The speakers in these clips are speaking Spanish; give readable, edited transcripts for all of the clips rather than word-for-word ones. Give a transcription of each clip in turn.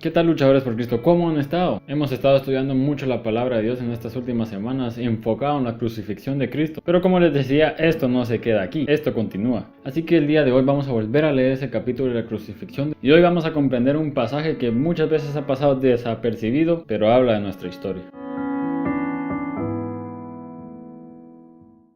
¿Qué tal, luchadores por Cristo? ¿Cómo han estado? Hemos estado estudiando mucho la palabra de Dios en estas últimas semanas, enfocado en la crucifixión de Cristo. Pero como les decía, esto no se queda aquí, esto continúa. Así que el día de hoy vamos a volver a leer ese capítulo de la crucifixión. Y hoy vamos a comprender un pasaje que muchas veces ha pasado desapercibido, pero habla de nuestra historia.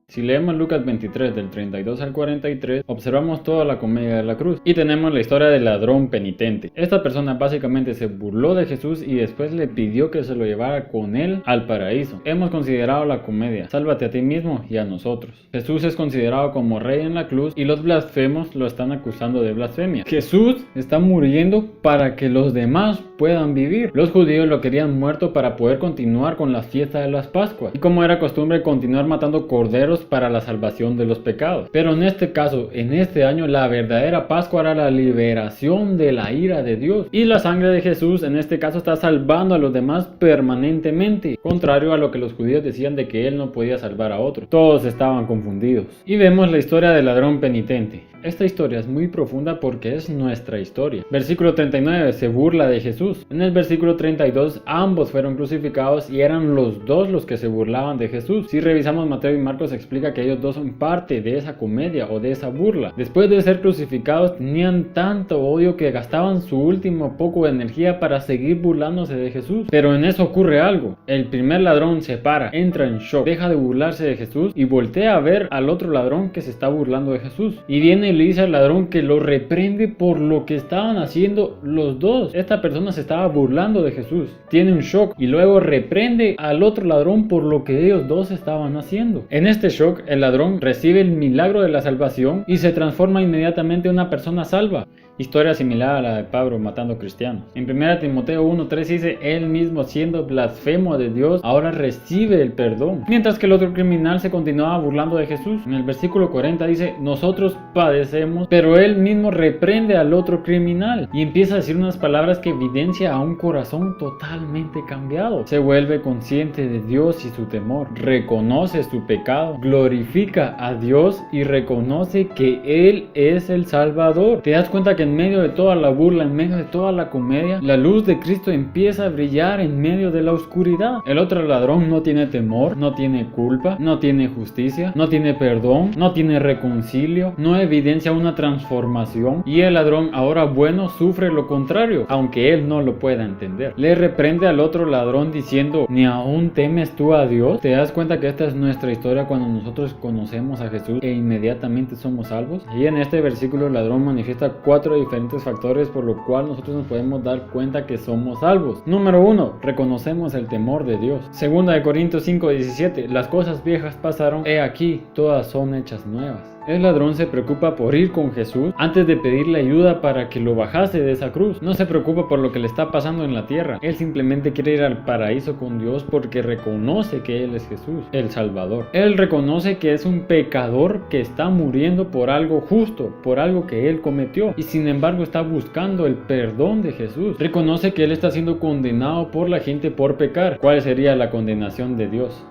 Si leemos Lucas 23 del 32 al 43, observamos toda la comedia de la cruz y tenemos la historia del ladrón penitente. Esta persona básicamente se burló de Jesús y después le pidió que se lo llevara con él al paraíso. Hemos considerado la comedia, sálvate a ti mismo y a nosotros. Jesús es considerado como rey en la cruz y los blasfemos lo están acusando de blasfemia. Jesús está muriendo para que los demás puedan vivir. Los judíos lo querían muerto para poder continuar con la fiesta de las Pascuas y, como era costumbre, continuar matando corderos para la salvación de los pecados. Pero en este caso, en este año, la verdadera Pascua era la liberación de la ira de Dios, y la sangre de Jesús en este caso está salvando a los demás permanentemente, contrario a lo que los judíos decían de que él no podía salvar a otros. Todos estaban confundidos. Y vemos la historia del ladrón penitente. Esta historia es muy profunda porque es nuestra historia. Versículo 39 se burla de Jesús. En el versículo 32 ambos fueron crucificados y eran los dos los que se burlaban de Jesús. Si revisamos Mateo y Marcos, explica que ellos dos son parte de esa comedia o de esa burla. Después de ser crucificados tenían tanto odio que gastaban su último poco de energía para seguir burlándose de Jesús. Pero en eso ocurre algo. El primer ladrón se para, entra en shock, deja de burlarse de Jesús y voltea a ver al otro ladrón que se está burlando de Jesús. Y viene y le dice al ladrón que lo reprende por lo que estaban haciendo los dos. Esta persona se estaba burlando de Jesús, tiene un shock y luego reprende al otro ladrón por lo que ellos dos estaban haciendo. En este shock, el ladrón recibe el milagro de la salvación y se transforma inmediatamente en una persona salva. Historia similar a la de Pablo matando cristianos. En 1 Timoteo 1:3 dice: él mismo, siendo blasfemo de Dios, ahora recibe el perdón. Mientras que el otro criminal se continuaba burlando de Jesús. En el versículo 40 dice: nosotros padecemos, pero él mismo reprende al otro criminal. Y empieza a decir unas palabras que evidencia a un corazón totalmente cambiado. Se vuelve consciente de Dios y su temor. Reconoce su pecado. Glorifica a Dios y reconoce que Él es el Salvador. ¿Te das cuenta que en medio de toda la burla, en medio de toda la comedia, la luz de Cristo empieza a brillar en medio de la oscuridad? El otro ladrón no tiene temor, no tiene culpa, no tiene justicia, no tiene perdón, no tiene reconcilio, no evidencia una transformación, y el ladrón ahora bueno sufre lo contrario, aunque él no lo pueda entender. Le reprende al otro ladrón diciendo: ¿ni aún temes tú a Dios? ¿Te das cuenta que esta es nuestra historia cuando nosotros conocemos a Jesús e inmediatamente somos salvos? Y en este versículo el ladrón manifiesta cuatro diferentes factores por lo cual nosotros nos podemos dar cuenta que somos salvos. Número 1, reconocemos el temor de Dios. Segunda de Corintios 5:17, las cosas viejas pasaron, he aquí, todas son hechas nuevas. El ladrón se preocupa por ir con Jesús antes de pedirle ayuda para que lo bajase de esa cruz. No se preocupa por lo que le está pasando en la tierra. Él simplemente quiere ir al paraíso con Dios porque reconoce que Él es Jesús, el Salvador. Él reconoce que es un pecador que está muriendo por algo justo, por algo que él cometió, y sin embargo está buscando el perdón de Jesús. Reconoce que él está siendo condenado por la gente por pecar. ¿Cuál sería la condenación de Dios?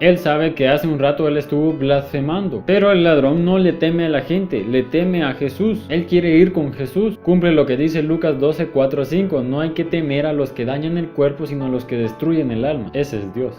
Él sabe que hace un rato él estuvo blasfemando, pero el ladrón no le teme a la gente, le teme a Jesús. Él quiere ir con Jesús. Cumple lo que dice Lucas 12:4-5. No hay que temer a los que dañan el cuerpo, sino a los que destruyen el alma. Ese es Dios.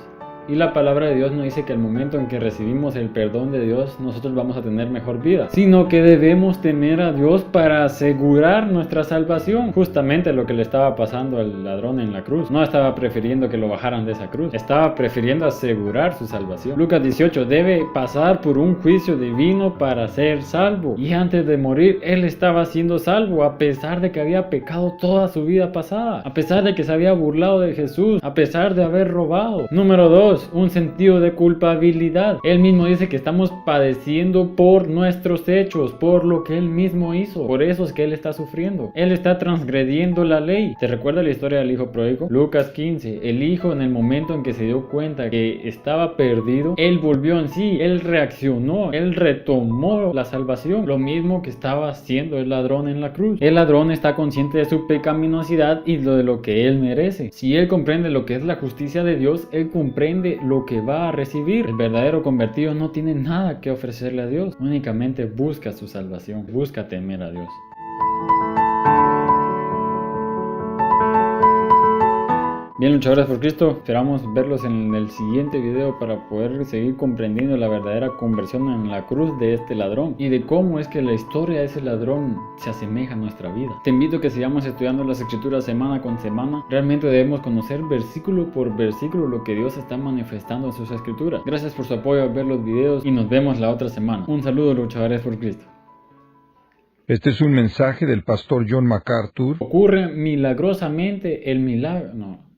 Y la palabra de Dios no dice que al momento en que recibimos el perdón de Dios nosotros vamos a tener mejor vida, sino que debemos temer a Dios para asegurar nuestra salvación. Justamente lo que le estaba pasando al ladrón en la cruz. No estaba prefiriendo que lo bajaran de esa cruz, estaba prefiriendo asegurar su salvación. Lucas 18, debe pasar por un juicio divino para ser salvo. Y antes de morir él estaba siendo salvo a pesar de que había pecado toda su vida pasada, a pesar de que se había burlado de Jesús, a pesar de haber robado. Número 2, un sentido de culpabilidad. Él mismo dice que estamos padeciendo por nuestros hechos, por lo que él mismo hizo. Por eso es que él está sufriendo. Él está transgrediendo la ley. ¿Te recuerda la historia del hijo pródigo? Lucas 15. El hijo, en el momento en que se dio cuenta que estaba perdido, él volvió en sí, él reaccionó, él retomó la salvación. Lo mismo que estaba haciendo el ladrón en la cruz. El ladrón está consciente de su pecaminosidad y de lo que él merece. Si él comprende lo que es la justicia de Dios, él comprende lo que va a recibir. El verdadero convertido no tiene nada que ofrecerle a Dios, únicamente busca su salvación, busca temer a Dios. Bien, luchadores por Cristo, esperamos verlos en el siguiente video para poder seguir comprendiendo la verdadera conversión en la cruz de este ladrón y de cómo es que la historia de ese ladrón se asemeja a nuestra vida. Te invito a que sigamos estudiando las escrituras semana con semana. Realmente debemos conocer versículo por versículo lo que Dios está manifestando en sus escrituras. Gracias por su apoyo al ver los videos y nos vemos la otra semana. Un saludo, luchadores por Cristo. Este es un mensaje del pastor John MacArthur. Ocurre milagrosamente el milagro. No.